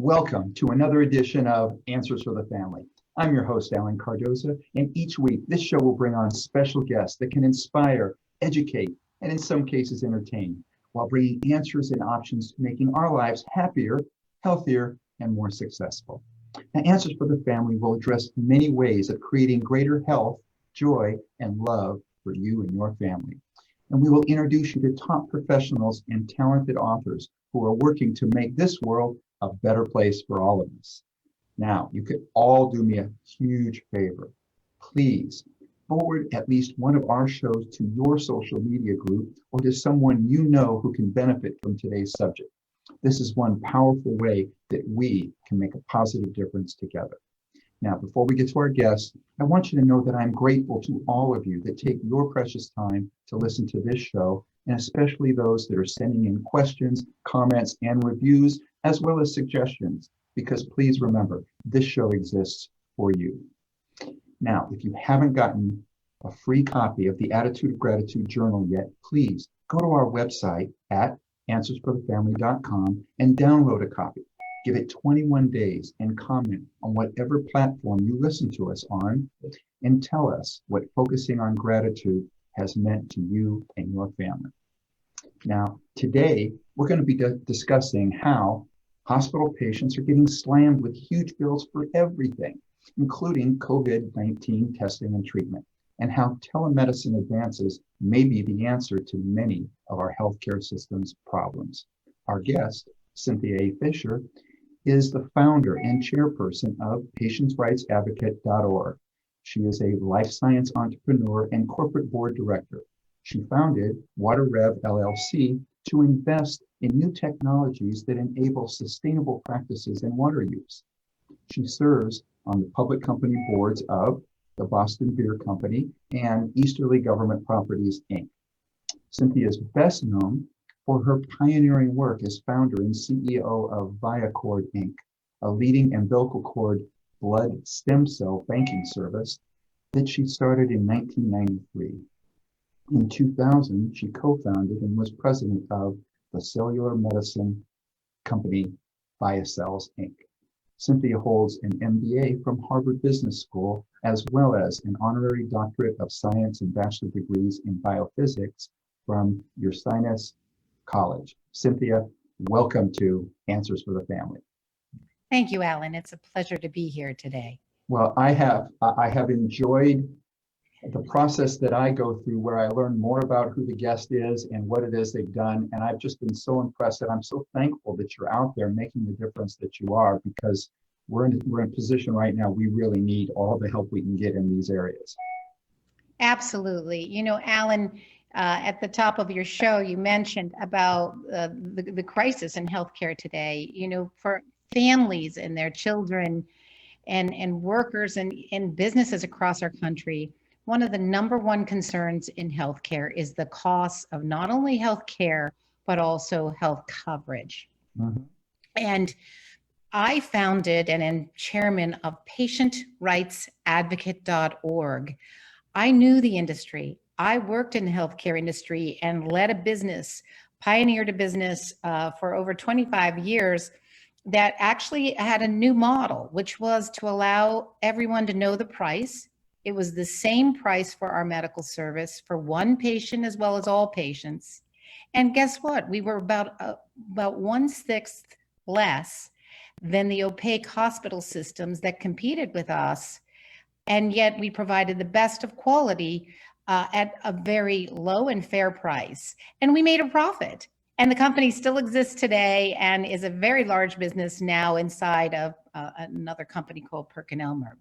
Welcome to another edition of Answers for the Family. I'm your host, Alan Cardoza, and each week this show will bring on special guests that can inspire, educate, and in some cases entertain, while bringing answers and options to making our lives happier, healthier, and more successful. Now, Answers for the Family will address many ways of creating greater health, joy, and love for you and your family. And we will introduce you to top professionals and talented authors who are working to make this world a better place for all of us. Now, you could all do me a huge favor. Please forward at least one of our shows to your social media group or to someone you know who can benefit from today's subject. This is one powerful way that we can make a positive difference together. Now, before we get to our guests, I want you to know that I'm grateful to all of you that take your precious time to listen to this show, and especially those that are sending in questions, comments, and reviews, as well as suggestions, because please remember, this show exists for you. Now, if you haven't gotten a free copy of the Attitude of Gratitude Journal yet, please go to our website at answersforthefamily.com and download a copy. Give it 21 days and comment on whatever platform you listen to us on, and tell us what focusing on gratitude has meant to you and your family. Now, today, we're going to be discussing how hospital patients are getting slammed with huge bills for everything, including COVID-19 testing and treatment, and how telemedicine advances may be the answer to many of our healthcare system's problems. Our guest, Cynthia Fisher, is the founder and chairperson of patientsrightsadvocate.org. She is a life science entrepreneur and corporate board director. She founded WaterRev LLC to invest in new technologies that enable sustainable practices in water use. She serves on the public company boards of the Boston Beer Company and Easterly Government Properties, Inc. Cynthia is best known for her pioneering work as founder and CEO of ViaCord, Inc., a leading umbilical cord blood stem cell banking service that she started in 1993. In 2000, she co-founded and was president of the cellular medicine company ViaCells, Inc. Cynthia holds an MBA from Harvard Business School, as well as an honorary doctorate of science and bachelor degrees in biophysics from Ursinus College. Cynthia, welcome to Answers for the Family. Thank you, Alan. It's a pleasure to be here today. Well, I have enjoyed the process that I go through, where I learn more about who the guest is and what it is they've done. And I've just been so impressed, and I'm so thankful that you're out there making the difference that you are, because we're in a position right now, we really need all the help we can get in these areas. Absolutely. You know, Alan, at the top of your show, you mentioned about the crisis in healthcare today, you know, for families and their children and workers and businesses across our country. One of the number one concerns in healthcare is the cost of not only healthcare, but also health coverage. Mm-hmm. And I founded and am chairman of patientsrightsadvocate.org. I knew the industry. I worked in the healthcare industry and led a business, pioneered a business for over 25 years that actually had a new model, which was to allow everyone to know the price. It was the same price for our medical service for one patient as well as all patients. And guess what? We were about 1/6 less than the opaque hospital systems that competed with us. And yet we provided the best of quality at a very low and fair price. And we made a profit. And the company still exists today and is a very large business now inside of another company called PerkinElmer.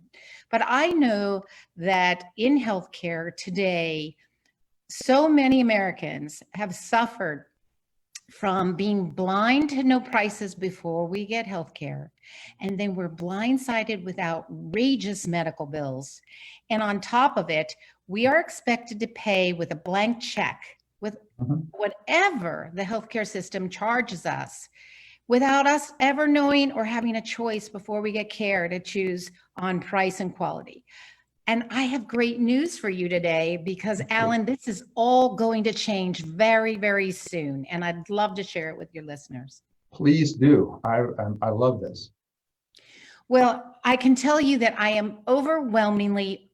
But I know that in healthcare today, so many Americans have suffered from being blind to know prices before we get healthcare. And then we're blindsided with outrageous medical bills. And on top of it, we are expected to pay with a blank check with whatever the healthcare system charges us, without us ever knowing or having a choice before we get care to choose on price and quality. And I have great news for you today, because Alan, this is all going to change very, very soon. And I'd love to share it with your listeners. Please do. I love this. Well, I can tell you that I am overwhelmingly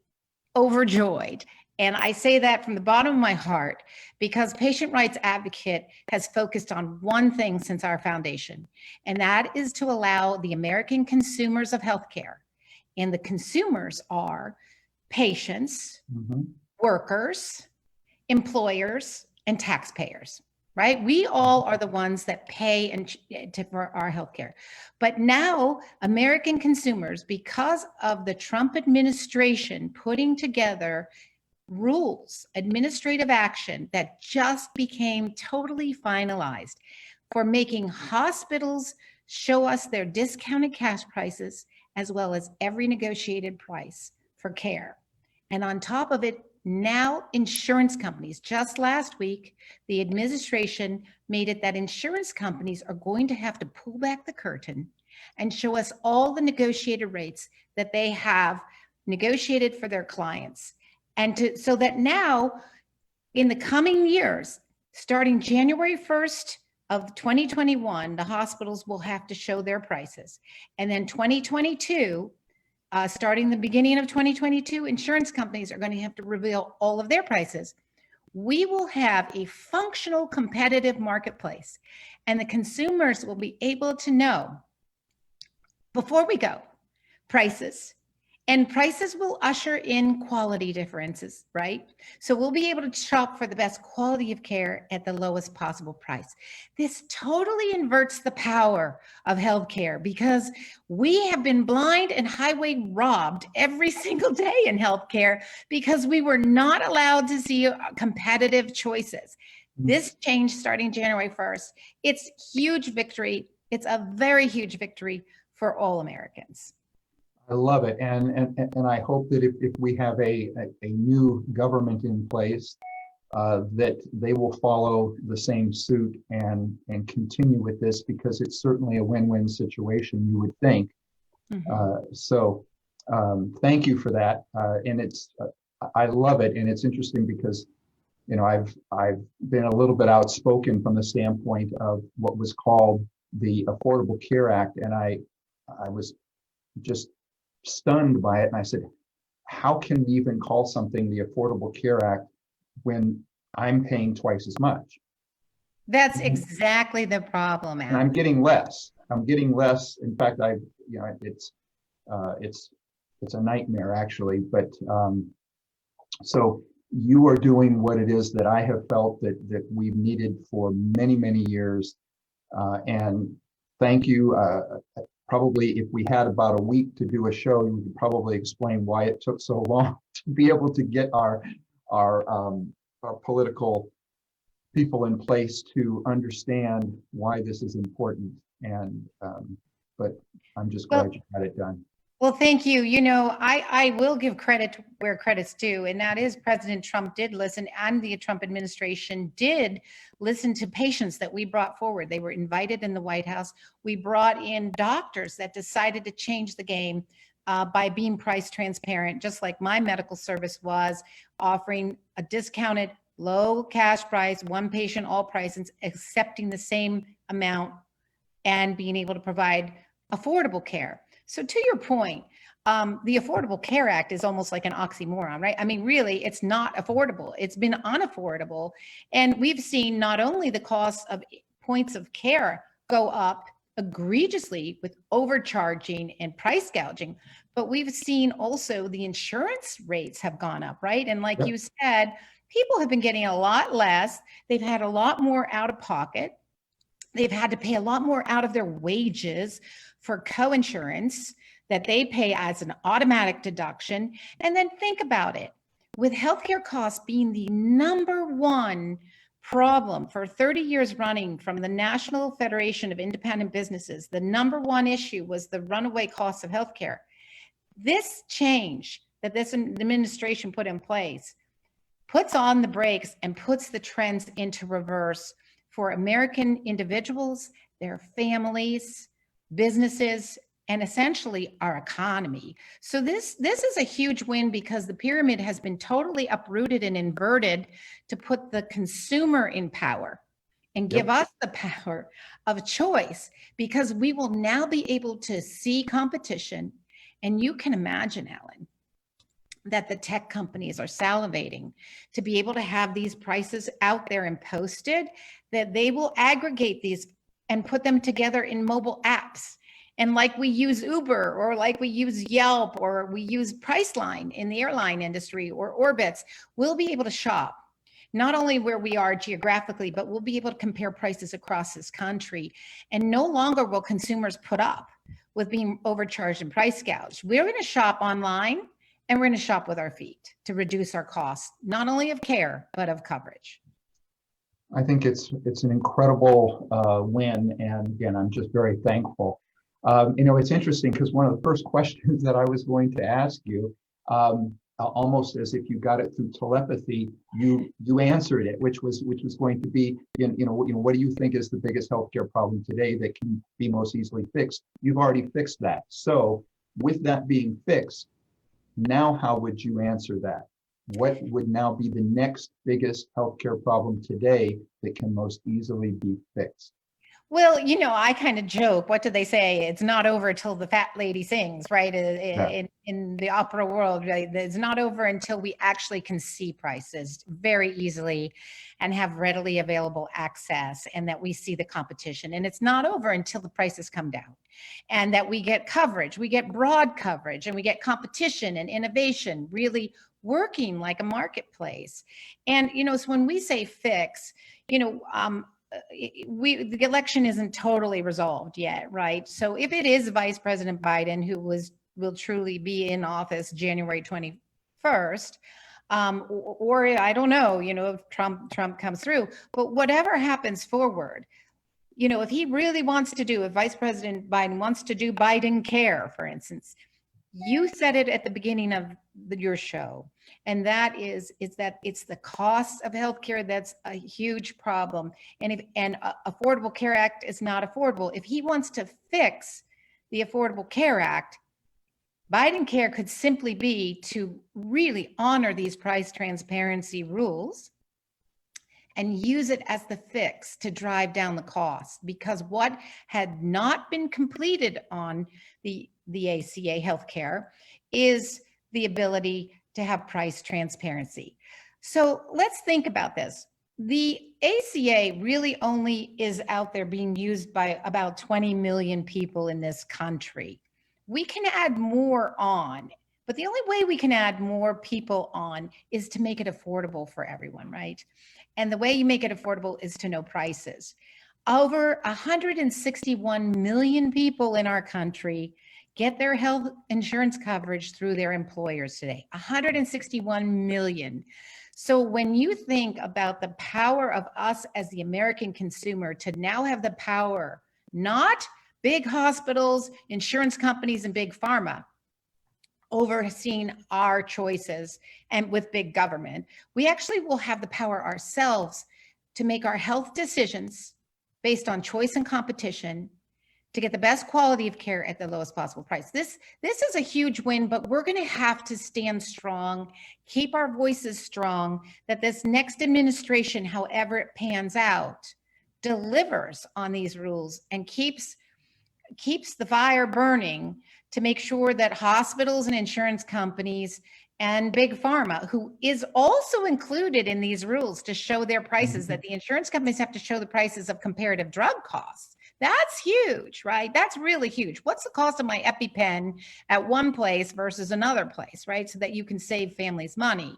overjoyed. And I say that from the bottom of my heart because Patient Rights Advocate has focused on one thing since our foundation, and that is to allow the American consumers of healthcare, and the consumers are patients, Mhm. workers, employers, and taxpayers, right? We all are the ones that pay for our healthcare. But now American consumers, because of the Trump administration putting together rules, administrative action that just became totally finalized for making hospitals show us their discounted cash prices as well as every negotiated price for care. And on top of it, now insurance companies, just last week, the administration made it that insurance companies are going to have to pull back the curtain and show us all the negotiated rates that they have negotiated for their clients. So that now in the coming years, starting January 1st of 2021, the hospitals will have to show their prices. And then 2022, starting the beginning of 2022, insurance companies are going to have to reveal all of their prices. We will have a functional competitive marketplace, and the consumers will be able to know before we go prices. And prices will usher in quality differences, right? So we'll be able to shop for the best quality of care at the lowest possible price. This totally inverts the power of healthcare because we have been blind and highway robbed every single day in healthcare because we were not allowed to see competitive choices. This change starting January 1st, it's huge victory. It's a very huge victory for all Americans. I love it. And I hope that if we have a new government in place, that they will follow the same suit and continue with this because it's certainly a win-win situation, you would think. So thank you for that. And I love it. And it's interesting because, you know, I've been a little bit outspoken from the standpoint of what was called the Affordable Care Act. And I was just stunned by it. And I said, how can we even call something the Affordable Care Act when I'm paying twice as much? That's exactly the problem, And I'm getting less. In fact, it's a nightmare actually. But so you are doing what it is that I have felt that we've needed for many, many years. And thank you. Probably if we had about a week to do a show, you could probably explain why it took so long to be able to get our political people in place to understand why this is important. And but I'm just glad you got it done. Well, thank you. You know, I will give credit where credit's due, and that is President Trump did listen, and the Trump administration did listen to patients that we brought forward. They were invited in the White House. We brought in doctors that decided to change the game by being price transparent, just like my medical service was, offering a discounted low cash price, one patient, all prices, accepting the same amount and being able to provide affordable care. So to your point, the Affordable Care Act is almost like an oxymoron, right? I mean, really, it's not affordable. It's been unaffordable. And we've seen not only the cost of points of care go up egregiously with overcharging and price gouging, but we've seen also the insurance rates have gone up, right? And like you said, people have been getting a lot less. They've had a lot more out of pocket. They've had to pay a lot more out of their wages for coinsurance that they pay as an automatic deduction. And then think about it. With healthcare costs being the number one problem for 30 years running from the National Federation of Independent Businesses, the number one issue was the runaway costs of healthcare. This change that this administration put in place puts on the brakes and puts the trends into reverse for American individuals, their families, businesses, and essentially our economy. So this is a huge win because the pyramid has been totally uprooted and inverted to put the consumer in power and Yep. give us the power of choice, because we will now be able to see competition. And you can imagine, Alan, that the tech companies are salivating to be able to have these prices out there and posted, that they will aggregate these and put them together in mobile apps. And like we use Uber, or like we use Yelp, or we use Priceline in the airline industry, or Orbitz, we'll be able to shop not only where we are geographically, but we'll be able to compare prices across this country. And no longer will consumers put up with being overcharged and price gouged. We're going to shop online, and we're going to shop with our feet to reduce our costs, not only of care, but of coverage. I think it's an incredible win, and again, I'm just very thankful. It's interesting because one of the first questions that I was going to ask you, almost as if you got it through telepathy, you answered it, which was going to be, what do you think is the biggest healthcare problem today that can be most easily fixed? You've already fixed that. So, with that being fixed, now how would you answer that? What would now be the next biggest healthcare problem today that can most easily be fixed? Well, I kind of joke. What do they say? It's not over till the fat lady sings, right? In the opera world, right? It's not over until we actually can see prices very easily and have readily available access, and that we see the competition. And it's not over until the prices come down, and that we get coverage, we get broad coverage, and we get competition and innovation really working like a marketplace. And, so when we say fix, the election isn't totally resolved yet, right? So if it is Vice President Biden who will truly be in office January 21st, or I don't know, if Trump comes through, but whatever happens forward, if he really wants to do, if Vice President Biden wants to do Biden Care, for instance, you said it at the beginning of your show, and that is that it's the cost of healthcare that's a huge problem. And Affordable Care Act is not affordable. If he wants to fix the Affordable Care Act, Biden Care could simply be to really honor these price transparency rules and use it as the fix to drive down the cost. Because what had not been completed on the ACA healthcare is the ability to have price transparency. So let's think about this. The ACA really only is out there being used by about 20 million people in this country. We can add more on, but the only way we can add more people on is to make it affordable for everyone, right? And the way you make it affordable is to know prices. Over 161 million people in our country get their health insurance coverage through their employers today. 161 million. So when you think about the power of us as the American consumer to now have the power, not big hospitals, insurance companies, and big pharma overseeing our choices and with big government, we actually will have the power ourselves to make our health decisions based on choice and competition to get the best quality of care at the lowest possible price. This is a huge win, but we're going to have to stand strong, keep our voices strong, that this next administration, however it pans out, delivers on these rules and keeps the fire burning to make sure that hospitals and insurance companies and big pharma, who is also included in these rules to show their prices, that the insurance companies have to show the prices of comparative drug costs. That's huge, right? That's really huge. What's the cost of my EpiPen at one place versus another place, right? So that you can save families money.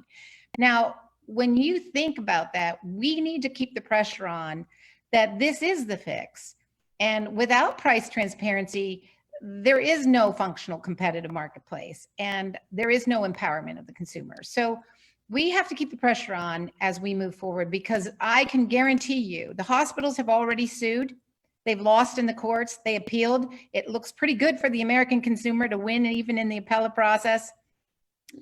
Now, when you think about that, we need to keep the pressure on that this is the fix. And without price transparency, there is no functional competitive marketplace, and there is no empowerment of the consumer. So we have to keep the pressure on as we move forward, because I can guarantee you the hospitals have already sued. They've lost in the courts. They appealed. It looks pretty good for the American consumer to win, even in the appellate process.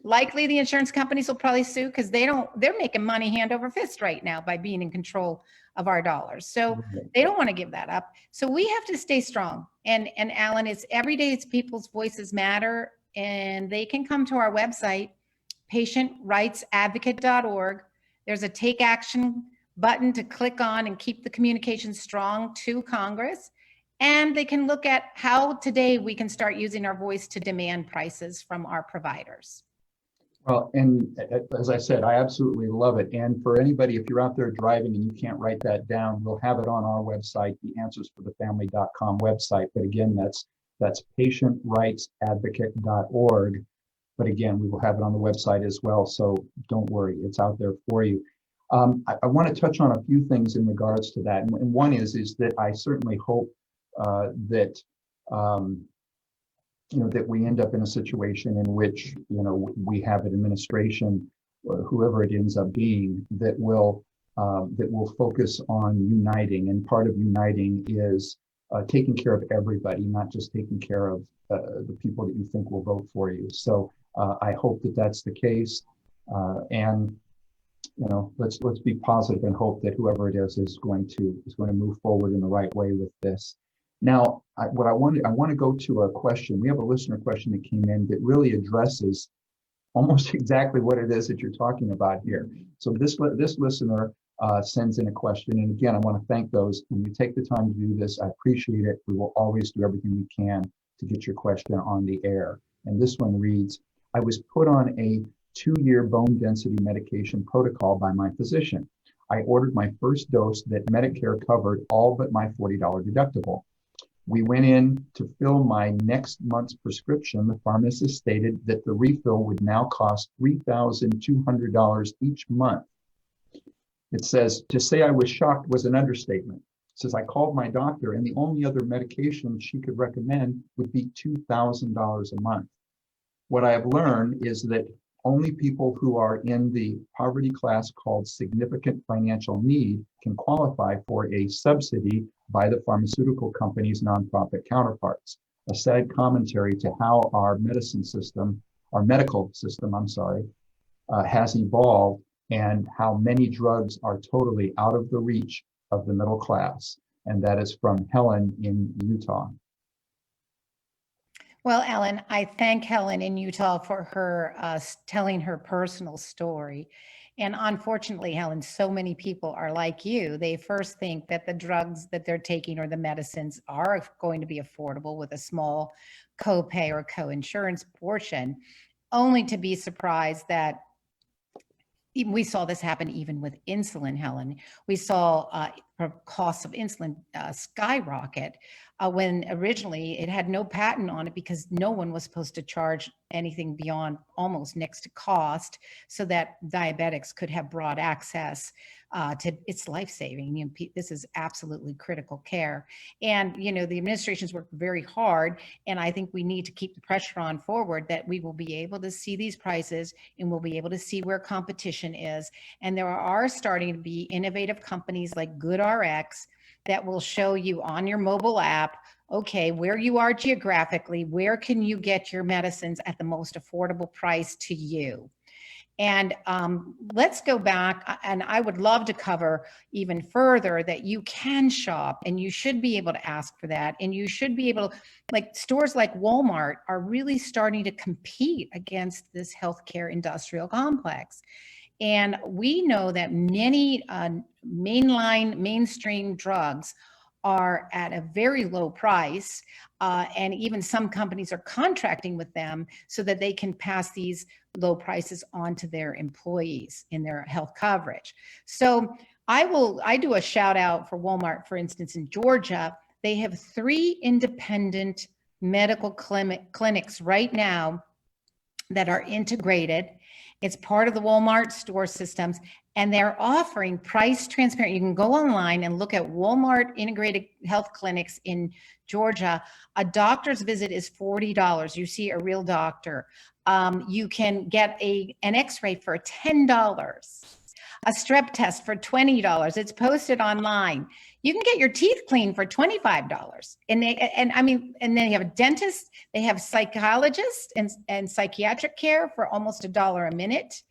Likely the insurance companies will probably sue because they're making money hand over fist right now by being in control of our dollars. So they don't want to give that up. So we have to stay strong. And Alan, it's every day, it's people's voices matter, and they can come to our website, patientrightsadvocate.org. There's a take action button to click on and keep the communication strong to Congress. And they can look at how today we can start using our voice to demand prices from our providers. Well, and as I said, I absolutely love it. And for anybody, if you're out there driving and you can't write that down, we'll have it on our website, the answersforthefamily.com website. But again, that's patientrightsadvocate.org. But again, we will have it on the website as well. So don't worry, it's out there for you. I want to touch on a few things in regards to that. And one is that I certainly hope that that we end up in a situation in which, we have an administration, or whoever it ends up being, that will focus on uniting. And part of uniting is taking care of everybody, not just taking care of the people that you think will vote for you. So I hope that that's the case. And let's be positive and hope that whoever it is going to move forward in the right way with this. Now, I want to go to a question. We have a listener question that came in that really addresses almost exactly what it is that you're talking about here. So this listener sends in a question, and again, I want to thank those when you take the time to do this. I appreciate it. We will always do everything we can to get your question on the air. And this one reads: I was put on a 2-year bone density medication protocol by my physician. I ordered my first dose that Medicare covered all but my $40 deductible. We went in to fill my next month's prescription. The pharmacist stated that the refill would now cost $3,200 each month. It says, to say I was shocked was an understatement. It says, I called my doctor and the only other medication she could recommend would be $2,000 a month. What I have learned is that only people who are in the poverty class called significant financial need can qualify for a subsidy by the pharmaceutical company's nonprofit counterparts. A sad commentary to how our medical system, has evolved, and how many drugs are totally out of the reach of the middle class. And that is from Helen in Utah. Well, Ellen, I thank Helen in Utah for her telling her personal story. And unfortunately, Helen, so many people are like you. They first think that the drugs that they're taking or the medicines are going to be affordable with a small copay or co-insurance portion, only to be surprised that we saw this happen even with insulin, Helen. We saw costs of insulin skyrocket when originally it had no patent on it because no one was supposed to charge anything beyond almost next to cost so that diabetics could have broad access to it's life-saving. This is absolutely critical care. And, the administration's worked very hard, and I think we need to keep the pressure on forward that we will be able to see these prices and we'll be able to see where competition is. And there are starting to be innovative companies like GoodRx that will show you on your mobile app, okay, where you are geographically, where can you get your medicines at the most affordable price to you? And let's go back, and I would love to cover even further that you can shop and you should be able to ask for that. And you should be able to, like stores like Walmart are really starting to compete against this healthcare industrial complex. And we know that many mainstream drugs are at a very low price, and even some companies are contracting with them so that they can pass these low prices on to their employees in their health coverage. So I do a shout out for Walmart, for instance, in Georgia. They have 3 independent medical clinics right now that are integrated. It's part of the Walmart store systems, and they're offering price transparent. You can go online and look at Walmart integrated health clinics in Georgia. A doctor's visit is $40. You see a real doctor. You can get an x-ray for $10, a strep test for $20. It's posted online. You can get your teeth cleaned for $25. And then you have a dentist, they have psychologists and psychiatric care for almost $1 a minute.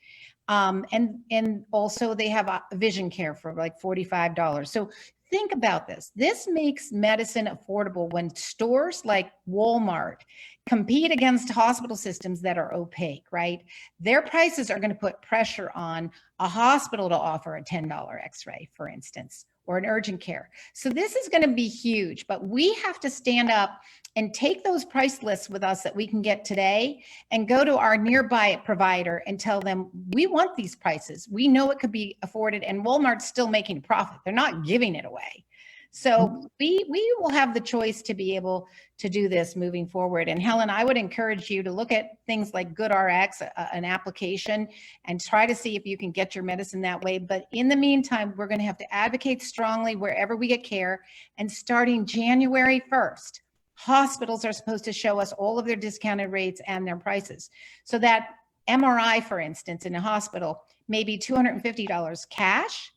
And also they have vision care for like $45. So Think about this. This makes medicine affordable when stores like Walmart compete against hospital systems that are opaque, right? Their prices are going to put pressure on a hospital to offer a $10 x-ray, for instance, or an urgent care. So this is going to be huge, but we have to stand up and take those price lists with us that we can get today and go to our nearby provider and tell them, we want these prices. We know it could be afforded, and Walmart's still making a profit. They're not giving it away. So we will have the choice to be able to do this moving forward. And Helen, I would encourage you to look at things like GoodRx, an application, and try to see if you can get your medicine that way. But in the meantime, we're going to have to advocate strongly wherever we get care. And starting January 1st, hospitals are supposed to show us all of their discounted rates and their prices. So that MRI, for instance, in a hospital may be $250 cash,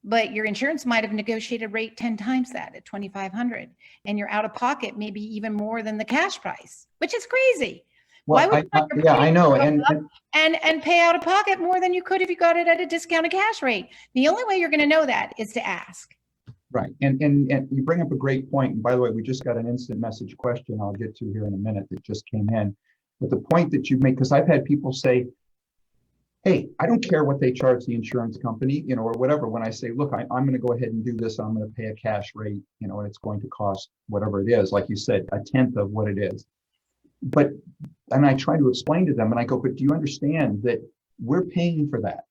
but your insurance might have negotiated rate 10 times that at $2,500, and your out of pocket maybe even more than the cash price, which is crazy. Well, Why would I know. And pay out of pocket more than you could if you got it at a discounted cash rate? The only way you're going to know that is to ask. Right. And you bring up a great point. And by the way, we just got an instant message question I'll get to here in a minute that just came in. But the point that you make, because I've had people say, hey, I don't care what they charge the insurance company, or whatever. When I say, look, I'm going to go ahead and do this, I'm going to pay a cash rate, and it's going to cost whatever it is, like you said, a tenth of what it is. And I try to explain to them, and I go, but do you understand that we're paying for that?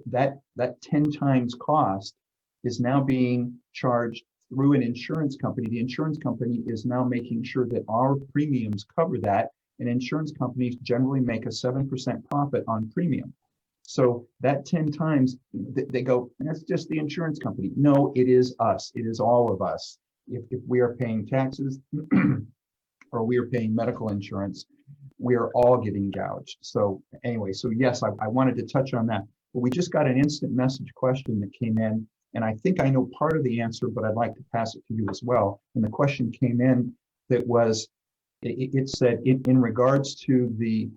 That 10 times cost is now being charged through an insurance company. The insurance company is now making sure that our premiums cover that. And insurance companies generally make a 7% profit on premium. So that 10 times, they go, that's just the insurance company. No, it is us. It is all of us. If we are paying taxes or we are paying medical insurance, we are all getting gouged. So anyway, so yes, I wanted to touch on that. But we just got an instant message question that came in. And I think I know part of the answer, but I'd like to pass it to you as well. And the question came in that was, it said, in regards to the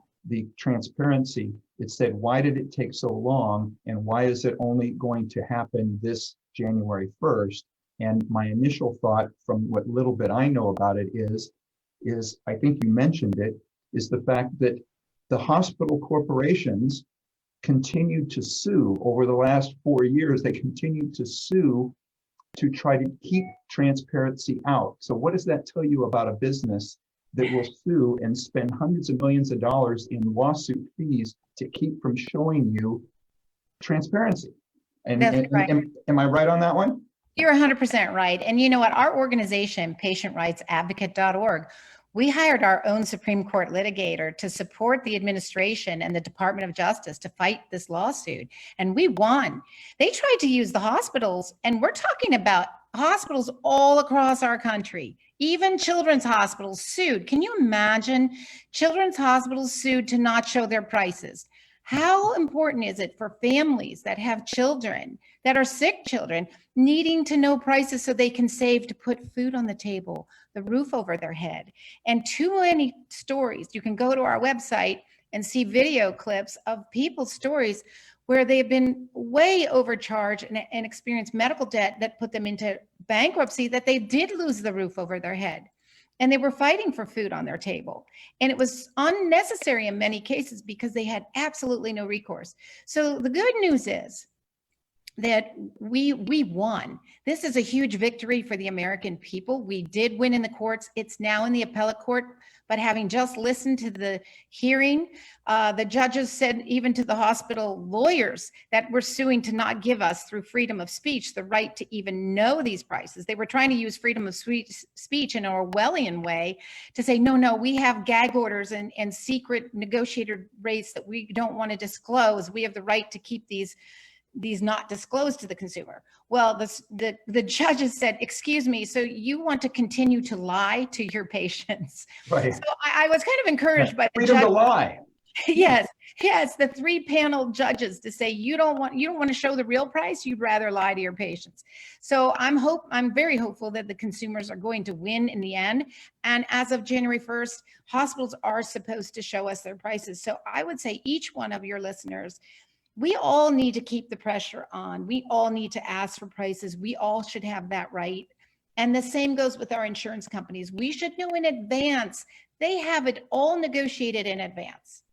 transparency, it said, why did it take so long? And why is it only going to happen this January 1st? And my initial thought, from what little bit I know about it, is I think you mentioned it, is the fact that the hospital corporations continued to sue over the last 4 years. They continued to sue to try to keep transparency out. So what does that tell you about a business that will sue and spend hundreds of millions of dollars in lawsuit fees to keep from showing you transparency? And right. Am I right on that one? You're 100% right. And you know what? Our organization, patientrightsadvocate.org, we hired our own Supreme Court litigator to support the administration and the Department of Justice to fight this lawsuit. And we won. They tried to use the hospitals, and we're talking about hospitals all across our country. Even children's hospitals sued. Can you imagine children's hospitals sued to not show their prices? How important is it for families that have children, that are sick children, needing to know prices so they can save to put food on the table, the roof over their head? And too many stories. You can go to our website and see video clips of people's stories where they've been way overcharged and experienced medical debt that put them into bankruptcy, that they did lose the roof over their head. And they were fighting for food on their table. And it was unnecessary in many cases because they had absolutely no recourse. So the good news is that we won. This is a huge victory for the American people. We did win in the courts. It's now in the appellate court. But having just listened to the hearing, the judges said even to the hospital lawyers that were suing to not give us, through freedom of speech, the right to even know these prices. They were trying to use freedom of speech in an Orwellian way to say, no, we have gag orders and secret negotiated rates that we don't want to disclose. We have the right to keep these not disclosed to the consumer. Well, the judges said, excuse me, so you want to continue to lie to your patients? Right. So I was kind of encouraged by the freedom judge. to lie. Yes, the 3-panel judges to say you don't want to show the real price. You'd rather lie to your patients. So I'm very hopeful that the consumers are going to win in the end. And as of January 1st, hospitals are supposed to show us their prices. So I would say each one of your listeners, we all need to keep the pressure on. We all need to ask for prices. We all should have that right. And the same goes with our insurance companies. We should know in advance. They have it all negotiated in advance,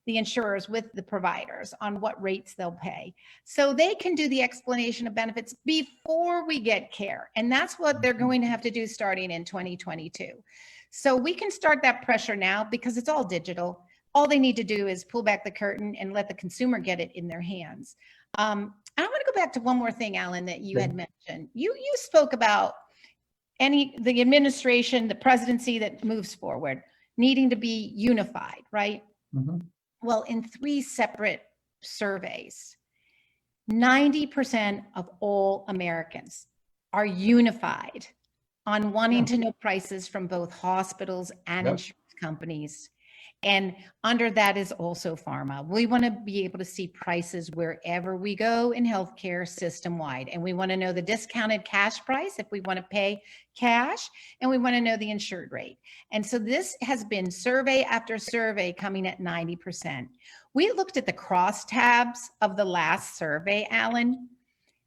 the insurers with the providers, on what rates they'll pay. So they can do the explanation of benefits before we get care. And that's what they're going to have to do starting in 2022. So we can start that pressure now because it's all digital. All they need to do is pull back the curtain and let the consumer get it in their hands. I want to go back to one more thing, Alan, that you had mentioned. You spoke about the administration, the presidency that moves forward, needing to be unified, right? Mm-hmm. Well, in 3 separate surveys, 90% of all Americans are unified on wanting to know prices from both hospitals and insurance companies. And under that is also pharma. We want to be able to see prices wherever we go in healthcare system-wide. And we want to know the discounted cash price if we want to pay cash, and we want to know the insured rate. And so this has been survey after survey coming at 90%. We looked at the crosstabs of the last survey, Alan.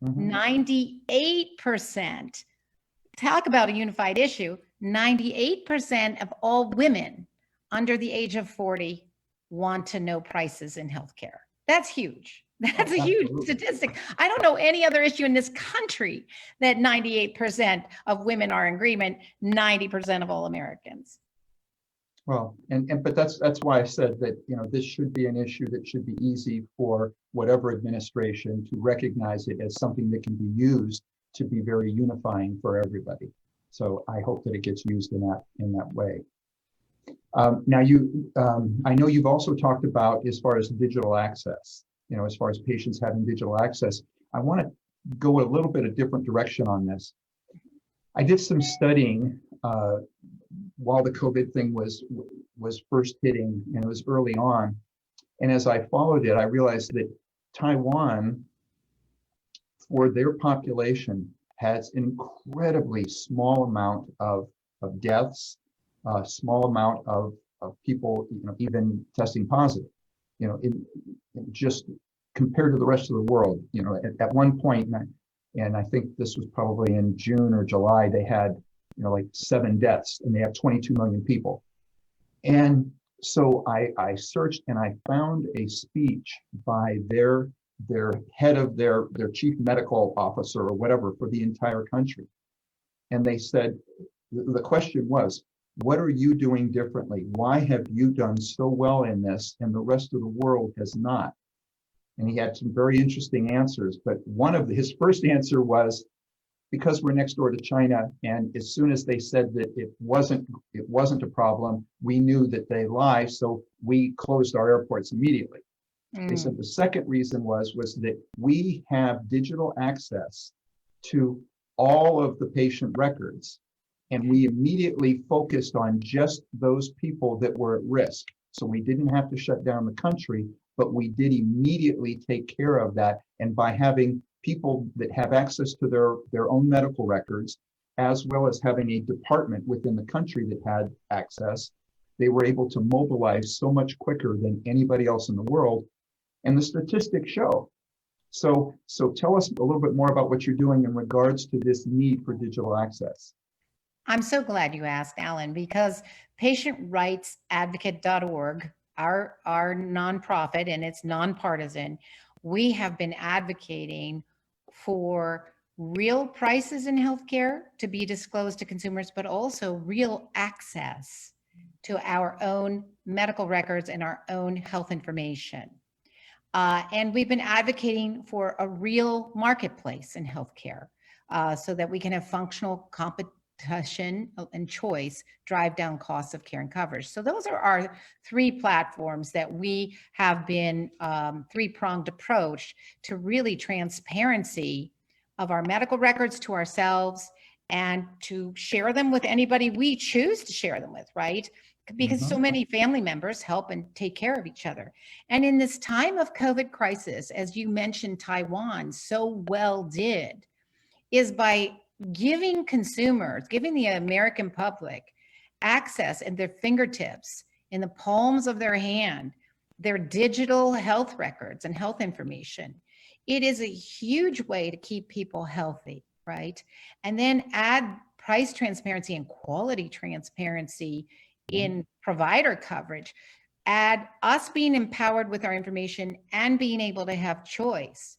98%. Talk about a unified issue. 98% of all women under the age of 40 want to know prices in healthcare. That's huge. That's a huge statistic. I don't know any other issue in this country that 98% of women are in agreement, 90% of all Americans. Well, but that's why I said that, this should be an issue that should be easy for whatever administration to recognize it as something that can be used to be very unifying for everybody. So I hope that it gets used in that way. Now, I know you've also talked about, as far as digital access, as far as patients having digital access. I want to go a little bit a different direction on this. I did some studying while the COVID thing was first hitting, and it was early on. And as I followed it, I realized that Taiwan, for their population, has an incredibly small amount of deaths, a small amount of people, even testing positive, just compared to the rest of the world. At one point, and I think this was probably in June or July, they had, like 7 deaths, and they have 22 million people. And so I searched and I found a speech by their head of their chief medical officer or whatever for the entire country. And they said, the question was, what are you doing differently? Why have you done so well in this and the rest of the world has not? And he had some very interesting answers, but his first answer was, because we're next door to China, and as soon as they said that it wasn't a problem, we knew that they lie, so we closed our airports immediately. They said the second reason was that we have digital access to all of the patient records, and we immediately focused on just those people that were at risk. So we didn't have to shut down the country, but we did immediately take care of that. And by having people that have access to their own medical records, as well as having a department within the country that had access, they were able to mobilize so much quicker than anybody else in the world. And the statistics show. So tell us a little bit more about what you're doing in regards to this need for digital access. I'm so glad you asked, Alan, because patientrightsadvocate.org, our nonprofit, and it's nonpartisan, we have been advocating for real prices in healthcare to be disclosed to consumers, but also real access to our own medical records and our own health information. And we've been advocating for a real marketplace in healthcare so that we can have functional competition and choice drive down costs of care and coverage. So those are our 3 platforms that we have been 3-pronged approach to really transparency of our medical records to ourselves and to share them with anybody we choose to share them with, right? Because so many family members help and take care of each other. And in this time of COVID crisis, as you mentioned, Taiwan so well did, is by giving consumers, giving the American public access at their fingertips, in the palms of their hand, their digital health records and health information. It is a huge way to keep people healthy, right? And then add price transparency and quality transparency in provider coverage. Add us being empowered with our information and being able to have choice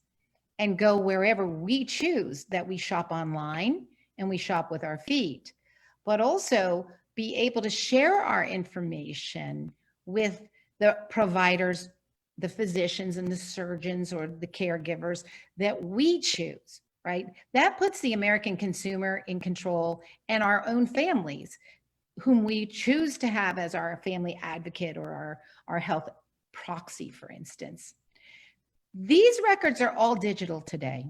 and go wherever we choose, that we shop online and we shop with our feet, but also be able to share our information with the providers, the physicians and the surgeons or the caregivers that we choose, right? That puts the American consumer in control, and our own families, whom we choose to have as our family advocate or our health proxy, for instance. These records are all digital today,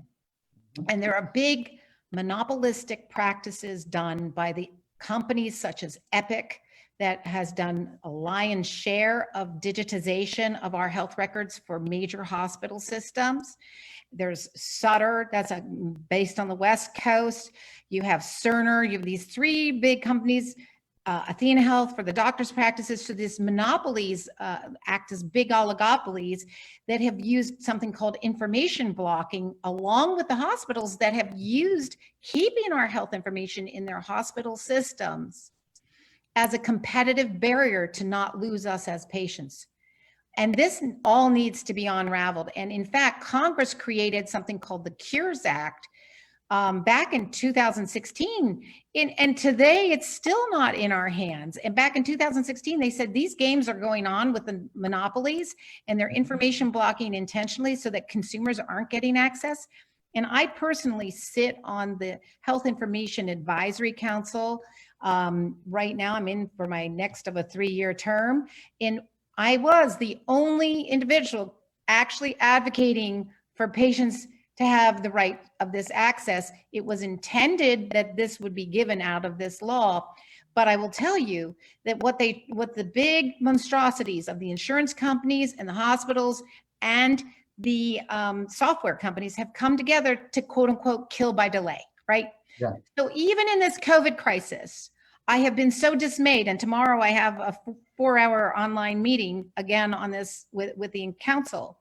and there are big monopolistic practices done by the companies such as Epic that has done a lion's share of digitization of our health records for major hospital systems. There's Sutter, that's based on the West Coast. You have Cerner, you have these three big companies, Athena Health for the doctor's practices. So these monopolies act as big oligopolies that have used something called information blocking, along with the hospitals that have used keeping our health information in their hospital systems as a competitive barrier to not lose us as patients. And this all needs to be unraveled. And in fact, Congress created something called the Cures Act back in 2016. And today it's still not in our hands. And back in 2016, they said these games are going on with the monopolies and they're information blocking intentionally so that consumers aren't getting access. And I personally sit on the Health Information Advisory Council. Right now, I'm in for my next of a 3-year term. And I was the only individual actually advocating for patients to have the right of this access. It was intended that this would be given out of this law. But I will tell you that what the big monstrosities of the insurance companies and the hospitals and the software companies have come together to quote unquote kill by delay, right? Yeah. So even in this COVID crisis, I have been so dismayed, and tomorrow I have a 4-hour online meeting again on this with the council,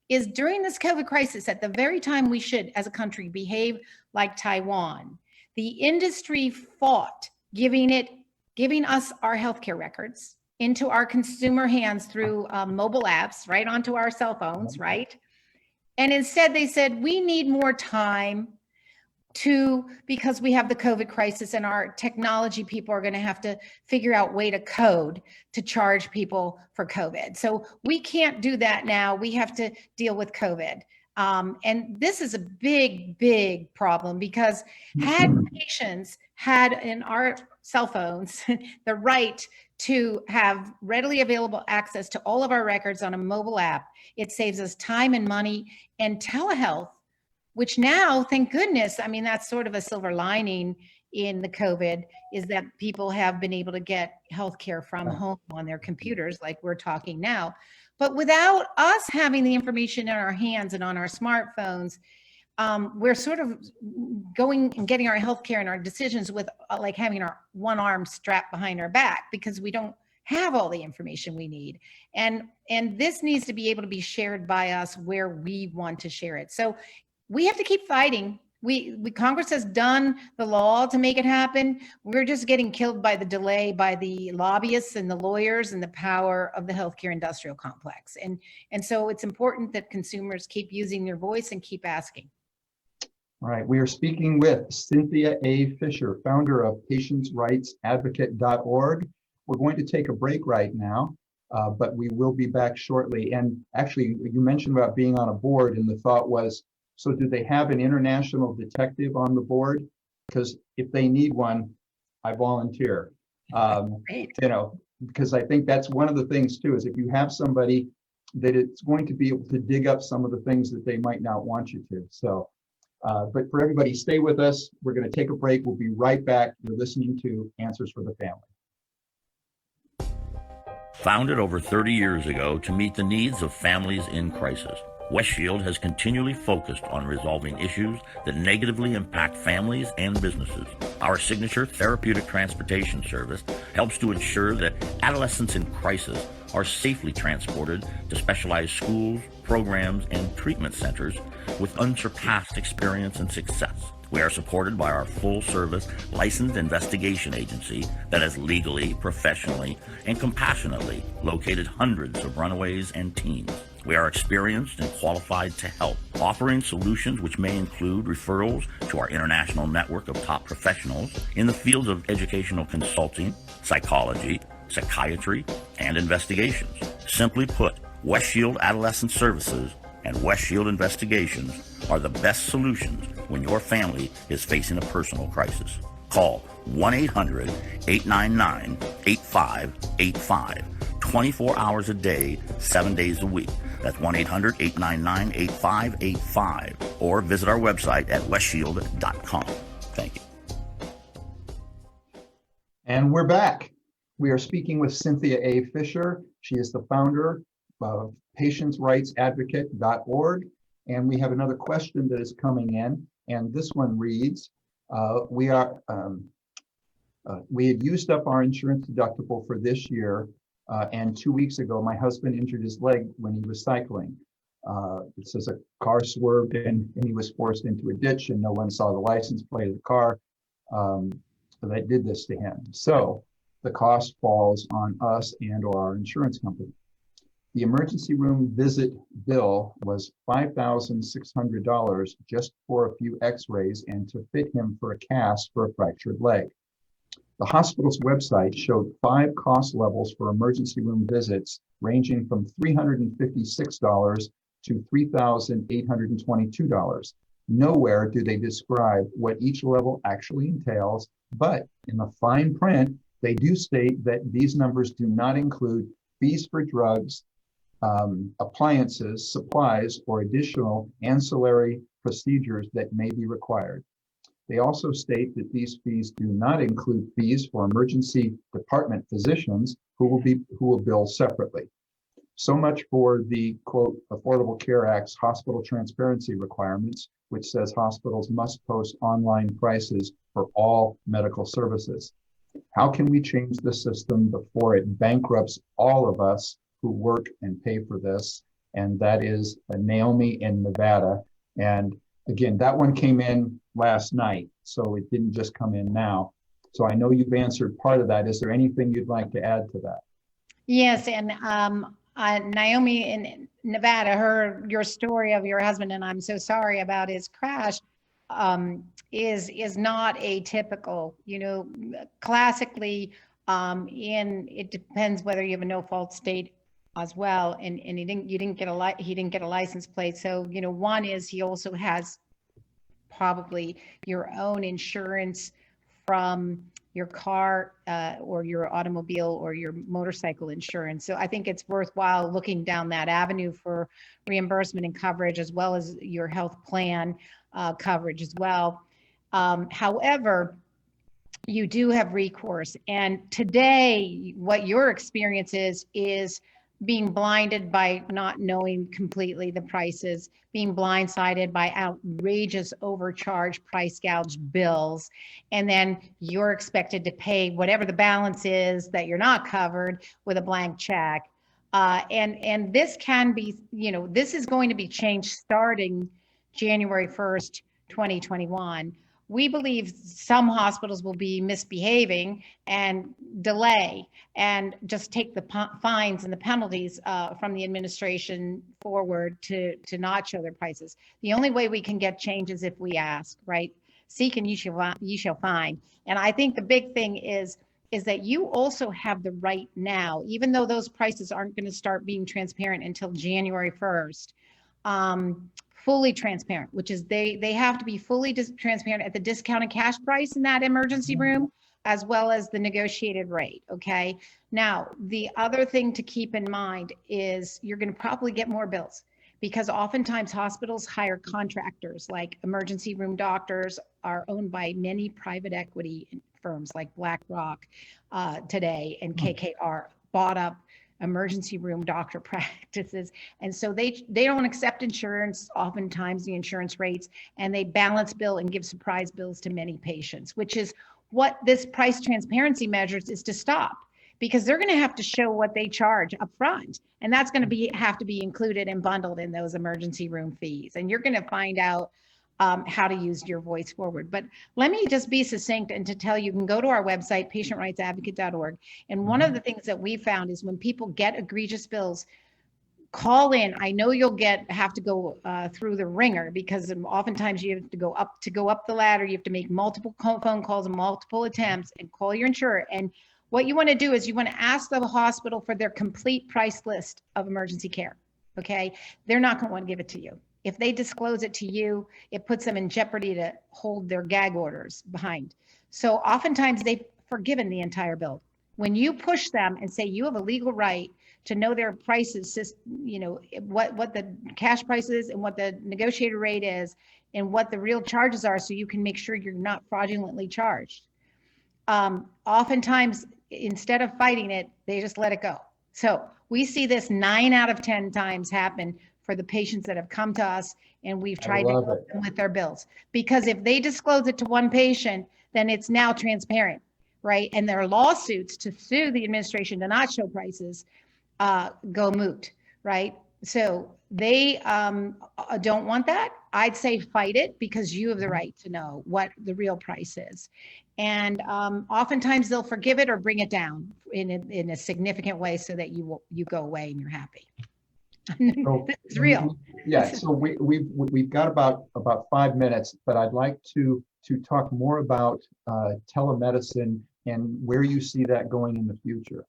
is during this COVID crisis, at the very time we should, as a country, behave like Taiwan, the industry fought giving us our healthcare records into our consumer hands through mobile apps, right onto our cell phones, right? And instead they said, we need more time because we have the COVID crisis and our technology people are going to have to figure out way to code to charge people for COVID. So we can't do that now. We have to deal with COVID. And this is a big, big problem because had patients had in our cell phones the right to have readily available access to all of our records on a mobile app, it saves us time and money. And telehealth, which now, thank goodness, I mean, that's sort of a silver lining in the COVID, is that people have been able to get healthcare from home on their computers like we're talking now. But without us having the information in our hands and on our smartphones, we're sort of going and getting our healthcare and our decisions with like having our one arm strapped behind our back because we don't have all the information we need. And this needs to be able to be shared by us where we want to share it. So we have to keep fighting. Congress has done the law to make it happen. We're just getting killed by the delay by the lobbyists and the lawyers and the power of the healthcare industrial complex. And so it's important that consumers keep using their voice and keep asking. All right, we are speaking with Cynthia A. Fisher, founder of patientsrightsadvocate.org. We're going to take a break right now, but we will be back shortly. And actually, you mentioned about being on a board, and the thought was, so do they have an international detective on the board? Because if they need one, I volunteer. Because I think that's one of the things too, is if you have somebody that it's going to be able to dig up some of the things that they might not want you to. So, but for everybody, stay with us. We're going to take a break. We'll be right back. You're listening to Answers for the Family. Founded over 30 years ago to meet the needs of families in crisis, Westshield has continually focused on resolving issues that negatively impact families and businesses. Our signature therapeutic transportation service helps to ensure that adolescents in crisis are safely transported to specialized schools, programs, and treatment centers with unsurpassed experience and success. We are supported by our full-service licensed investigation agency that has legally, professionally, and compassionately located hundreds of runaways and teens. We are experienced and qualified to help, offering solutions which may include referrals to our international network of top professionals in the fields of educational consulting, psychology, psychiatry, and investigations. Simply put, West Shield Adolescent Services and West Shield Investigations are the best solutions when your family is facing a personal crisis. Call 1-800-899-8585, 24 hours a day, 7 days a week. That's 1-800-899-8585, or visit our website at westshield.com. Thank you. And we're back. We are speaking with Cynthia A. Fisher. She is the founder of patientsrightsadvocate.org. And we have another question that is coming in. And this one reads, we had used up our insurance deductible for this year. And 2 weeks ago, my husband injured his leg when he was cycling. It says a car swerved and he was forced into a ditch and no one saw the license plate of the car that did this to him. So the cost falls on us and or our insurance company. The emergency room visit bill was $5,600 just for a few x-rays and to fit him for a cast for a fractured leg. The hospital's website showed 5 cost levels for emergency room visits ranging from $356 to $3,822. Nowhere do they describe what each level actually entails, but in the fine print, they do state that these numbers do not include fees for drugs, appliances, supplies, or additional ancillary procedures that may be required. They also state that these fees do not include fees for emergency department physicians who will bill separately. So much for the, quote, Affordable Care Act's hospital transparency requirements, which says hospitals must post online prices for all medical services. How can we change the system before it bankrupts all of us who work and pay for this? And that is Naomi in Nevada. And again, that one came in last night, so it didn't just come in now. So I know you've answered part of that. Is there anything you'd like to add to that? Yes, and Naomi in Nevada, your story of your husband, and I'm so sorry about his crash, is not atypical. You know, classically, it depends whether you have a no-fault state as well, and he didn't get a license plate. So you know, one is he also has probably your own insurance from your car or your automobile or your motorcycle insurance. So I think it's worthwhile looking down that avenue for reimbursement and coverage, as well as your health plan coverage as well. However, you do have recourse. And today, what your experience is being blinded by not knowing completely the prices, being blindsided by outrageous overcharge price gouge bills, and then you're expected to pay whatever the balance is that you're not covered with a blank check. And this can be, you know, this is going to be changed starting January 1st, 2021. We believe some hospitals will be misbehaving and delay and just take the fines and the penalties from the administration forward to not show their prices. The only way we can get change is if we ask, right? Seek and you shall find. And I think the big thing is that you also have the right now, even though those prices aren't going to start being transparent until January 1st, fully transparent, which is they have to be fully transparent at the discounted cash price in that emergency room, as well as the negotiated rate. Okay. Now, the other thing to keep in mind is you're going to probably get more bills, because oftentimes hospitals hire contractors. Like emergency room doctors are owned by many private equity firms like BlackRock today, and KKR bought up emergency room doctor practices. And so they don't accept insurance, oftentimes the insurance rates, and they balance bill and give surprise bills to many patients, which is what this price transparency measures is to stop. because they're going to have to show what they charge up front. And that's going to have to be included and bundled in those emergency room fees. And you're going to find out how to use your voice forward. But let me just be succinct and to tell you, you can go to our website, patientrightsadvocate.org. And one of the things that we found is when people get egregious bills, call in. I know you'll have to go through the ringer, because oftentimes you have to go up the ladder. You have to make multiple phone calls and multiple attempts and call your insurer. And what you want to do is you want to ask the hospital for their complete price list of emergency care. Okay. They're not going to want to give it to you. If they disclose it to you, it puts them in jeopardy to hold their gag orders behind. So oftentimes they've forgiven the entire bill. When you push them and say you have a legal right to know their prices, you know, what the cash price is and what the negotiated rate is and what the real charges are, so you can make sure you're not fraudulently charged. Oftentimes, instead of fighting it, they just let it go. So we see this 9 out of 10 times happen for the patients that have come to us, and we've tried to help them with their bills. Because if they disclose it to one patient, then it's now transparent, right? And their lawsuits to sue the administration to not show prices go moot, right? So they don't want that. I'd say fight it, because you have the right to know what the real price is. And oftentimes they'll forgive it or bring it down in a significant way so that you go away and you're happy. So, this is real. Yeah. So we've got about 5 minutes, but I'd like to talk more about telemedicine and where you see that going in the future.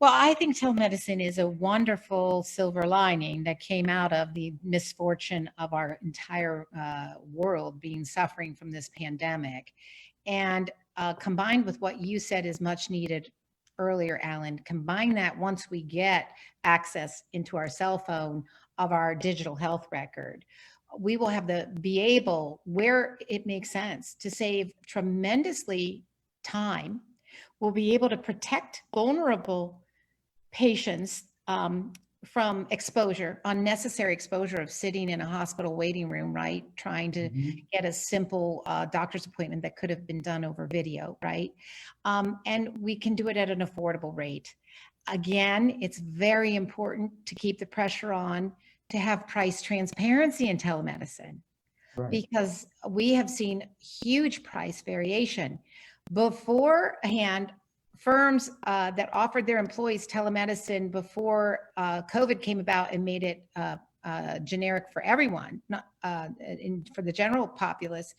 Well, I think telemedicine is a wonderful silver lining that came out of the misfortune of our entire world suffering from this pandemic. And combined with what you said is much needed earlier, Alan, combine that once we get access into our cell phone of our digital health record, we will be able, where it makes sense, to save tremendously time. We'll be able to protect vulnerable patients from exposure, unnecessary exposure of sitting in a hospital waiting room, right? Trying to get a simple doctor's appointment that could have been done over video, right? And we can do it at an affordable rate. Again, it's very important to keep the pressure on to have price transparency in telemedicine, right? Because we have seen huge price variation. Beforehand, firms that offered their employees telemedicine before COVID came about and made it generic for everyone, not for the general populace,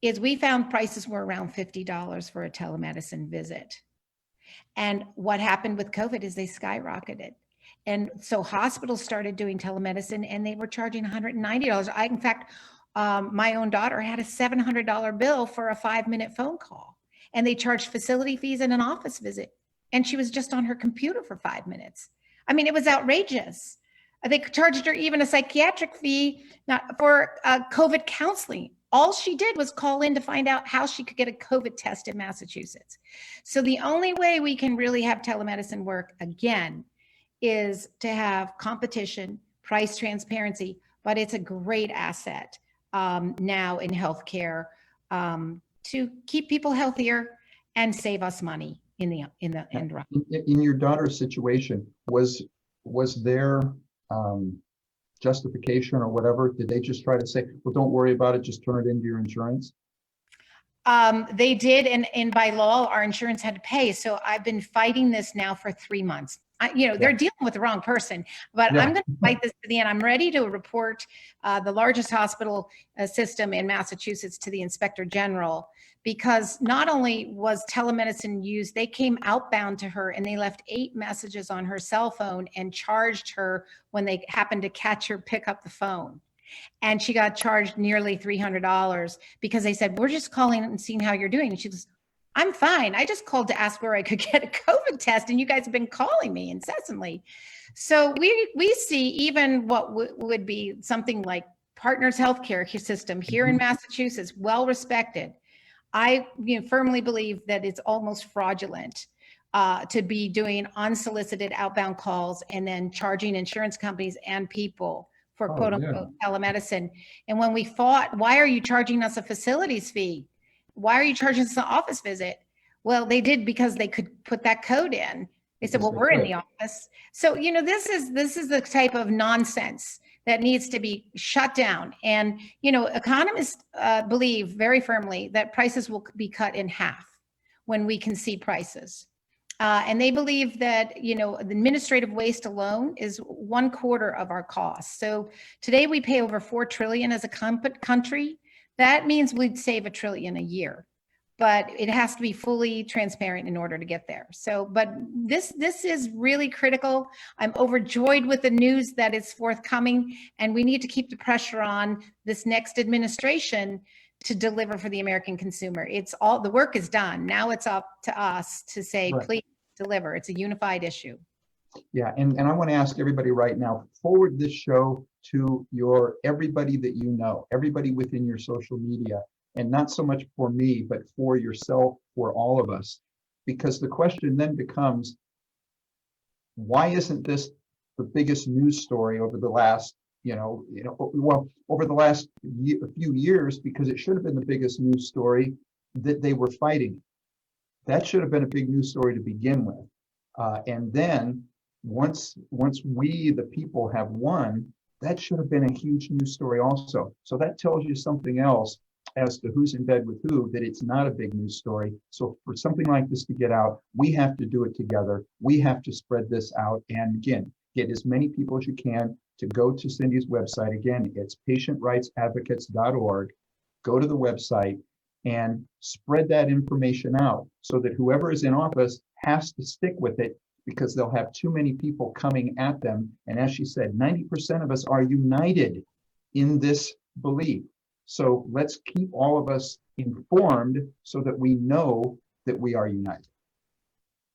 is we found prices were around $50 for a telemedicine visit. And what happened with COVID is they skyrocketed. And so hospitals started doing telemedicine and they were charging $190. In fact, my own daughter had a $700 bill for a 5-minute phone call. And they charged facility fees and an office visit. And she was just on her computer for 5 minutes. I mean, it was outrageous. They charged her even a psychiatric fee for COVID counseling. All she did was call in to find out how she could get a COVID test in Massachusetts. So the only way we can really have telemedicine work, again, is to have competition, price transparency, but it's a great asset now in healthcare. To keep people healthier and save us money in the end run. In your daughter's situation, was there justification or whatever? Did they just try to say, well, don't worry about it, just turn it into your insurance? They did, and by law, our insurance had to pay. So I've been fighting this now for 3 months. They're dealing with the wrong person, but I'm going to fight this to the end. I'm ready to report the largest hospital system in Massachusetts to the Inspector General, because not only was telemedicine used, they came outbound to her and they left 8 messages on her cell phone and charged her when they happened to catch her pick up the phone. And she got charged nearly $300 because they said, we're just calling and seeing how you're doing. And she was, I'm fine. I just called to ask where I could get a COVID test, and you guys have been calling me incessantly. So we see even what would be something like Partners Healthcare system here in Massachusetts, well respected. I firmly believe that it's almost fraudulent to be doing unsolicited outbound calls and then charging insurance companies and people for quote unquote telemedicine. And when we fought, why are you charging us a facilities fee? Why are you charging us an office visit? Well, they did because they could put that code in. They said, Yes, well, they we're in could. the office. So, this is the type of nonsense that needs to be shut down. And, economists believe very firmly that prices will be cut in half when we can see prices. And they believe that, the administrative waste alone is 1/4 of our costs. So today we pay over 4 trillion as a country. That means we'd save $1 trillion a year, but it has to be fully transparent in order to get there. So, but this is really critical. I'm overjoyed with the news that is forthcoming, and we need to keep the pressure on this next administration to deliver for the American consumer. It's all, the work is done. Now it's up to us to say, Right. please deliver. It's a unified issue. Yeah, and I want to ask everybody right now, forward this show to everybody that you know, everybody within your social media, and not so much for me, but for yourself, for all of us. Because the question then becomes, why isn't this the biggest news story over the last, over the last few years? Because it should have been the biggest news story that they were fighting. That should have been a big news story to begin with. And then once we, the people, have won, that should have been a huge news story also. So that tells you something else as to who's in bed with who, that it's not a big news story. So for something like this to get out, we have to do it together. We have to spread this out. And again, get as many people as you can to go to Cindy's website. Again, it's patientrightsadvocates.org. Go to the website and spread that information out so that whoever is in office has to stick with it, because they'll have too many people coming at them. And as she said, 90% of us are united in this belief. So let's keep all of us informed so that we know that we are united.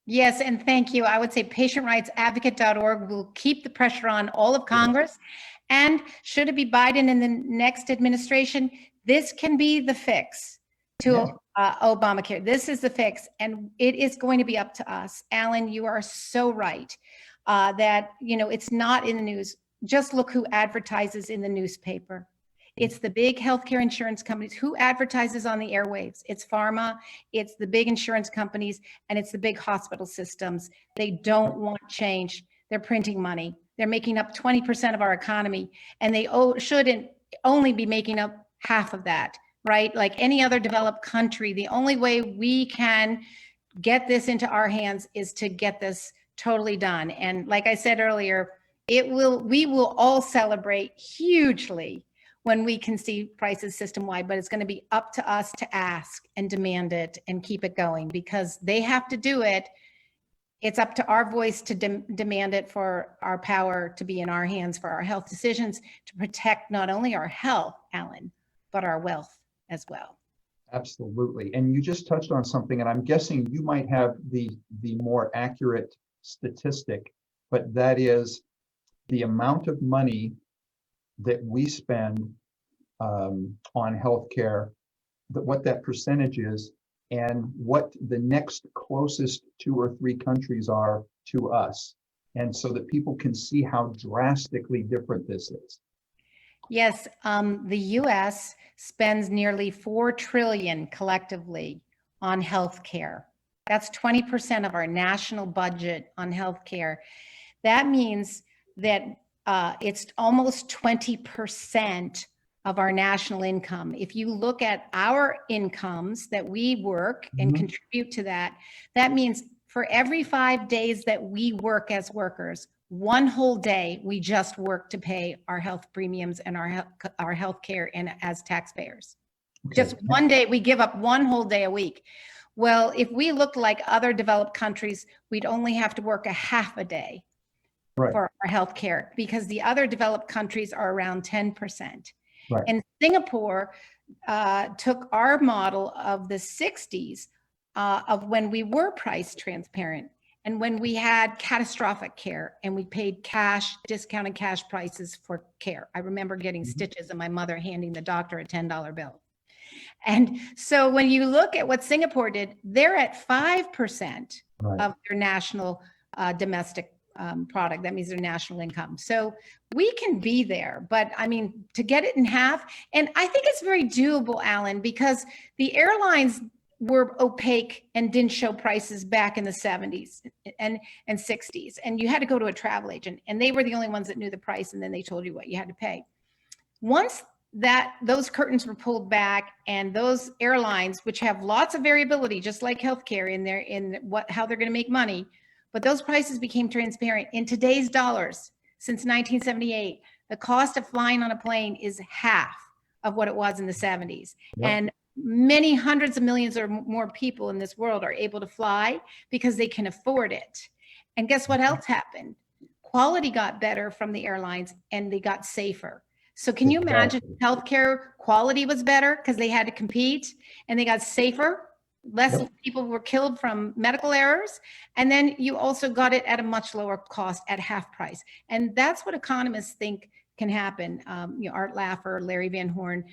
Yes, and thank you. I would say patientrightsadvocate.org will keep the pressure on all of Congress. And should it be Biden in the next administration, this can be the fix to Obamacare. This is the fix, and it is going to be up to us. Alan, you are so right that, it's not in the news. Just look who advertises in the newspaper. It's the big healthcare insurance companies. Who advertises on the airwaves? It's pharma, it's the big insurance companies, and it's the big hospital systems. They don't want change. They're printing money. They're making up 20% of our economy, and they shouldn't only be making up half of that, right? Like any other developed country, the only way we can get this into our hands is to get this totally done. And like I said earlier, we will all celebrate hugely when we can see prices system-wide, but it's going to be up to us to ask and demand it and keep it going, because they have to do it. It's up to our voice to demand it, for our power to be in our hands, for our health decisions, to protect not only our health, Alan, but our wealth as well. Absolutely. And you just touched on something, and I'm guessing you might have the more accurate statistic, but that is the amount of money that we spend on healthcare, what that percentage is, and what the next closest 2 or 3 countries are to us. And so that people can see how drastically different this is. Yes, the US spends nearly 4 trillion collectively on healthcare. That's 20% of our national budget on healthcare. That means that it's almost 20% of our national income. If you look at our incomes that we work and contribute to that, that means for every 5 days that we work as workers, 1 whole day we just work to pay our health premiums and our health care and as taxpayers. Okay. Just 1 day, we give up 1 whole day a week. Well, if we looked like other developed countries, we'd only have to work a half a day. Right. For our health care, because the other developed countries are around 10%. Right. And Singapore took our model of the 60s of when we were price transparent and when we had catastrophic care and we paid discounted cash prices for care. I remember getting stitches and my mother handing the doctor a $10 bill. And so when you look at what Singapore did, they're at 5% of their national domestic product. That means their national income. So we can be there, but I mean, to get it in half, and I think it's very doable, Alan, because the airlines were opaque and didn't show prices back in the 70s and 60s. And you had to go to a travel agent, and they were the only ones that knew the price, and then they told you what you had to pay. Once those curtains were pulled back, and those airlines, which have lots of variability, just like healthcare how they're going to make money, but those prices became transparent. In today's dollars, since 1978, the cost of flying on a plane is half of what it was in the 70s. Yep. And many hundreds of millions or more people in this world are able to fly because they can afford it. And guess what else happened? Quality got better from the airlines, and they got safer. So can you imagine healthcare quality was better because they had to compete, and they got safer? Less people were killed from medical errors. And then you also got it at a much lower cost at half price. And that's what economists think can happen. Art Laffer, Larry Van Horn,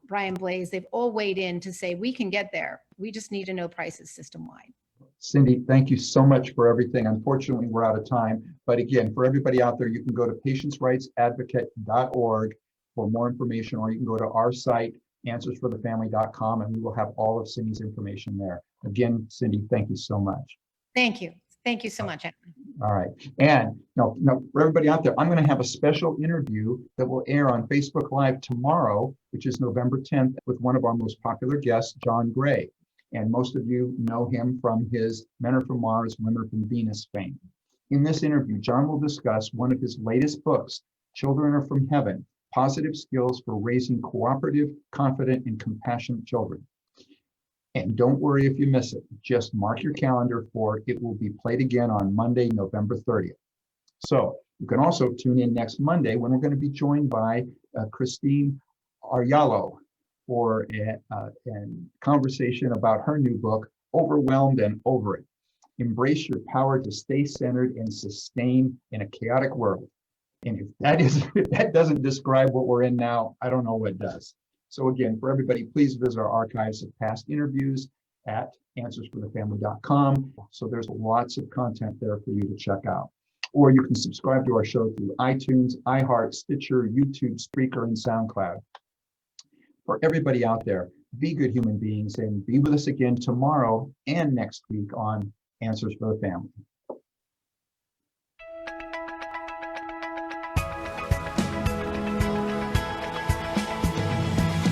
Brian Blaze, they've all weighed in to say we can get there. We just need to know prices system-wide. Cindy, thank you so much for everything. Unfortunately, we're out of time. But again, for everybody out there, you can go to patientsrightsadvocate.org for more information, or you can go to our site, answersforthefamily.com, and we will have all of Cindy's information there. Again, Cindy, thank you so much. Thank you. Thank you so much, Alan. All right. And no, for everybody out there, I'm going to have a special interview that will air on Facebook Live tomorrow, which is November 10th, with one of our most popular guests, John Gray. And most of you know him from his Men Are From Mars, Women Are From Venus fame. In this interview, John will discuss one of his latest books, Children Are From Heaven, Positive Skills for Raising Cooperative, Confident, and Compassionate Children. And don't worry if you miss it. Just mark your calendar for it will be played again on Monday, November 30th. So you can also tune in next Monday when we're going to be joined by Christine Ariallo for a conversation about her new book, Overwhelmed and Over It. Embrace your power to stay centered and sustain in a chaotic world. And if that doesn't describe what we're in now, I don't know what does. So again, for everybody, please visit our archives of past interviews at answersforthefamily.com. So there's lots of content there for you to check out. Or you can subscribe to our show through iTunes, iHeart, Stitcher, YouTube, Spreaker, and SoundCloud. For everybody out there, be good human beings and be with us again tomorrow and next week on Answers for the Family.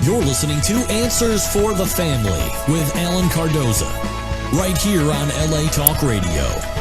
You're listening to Answers for the Family with Alan Cardoza, right here on LA Talk Radio.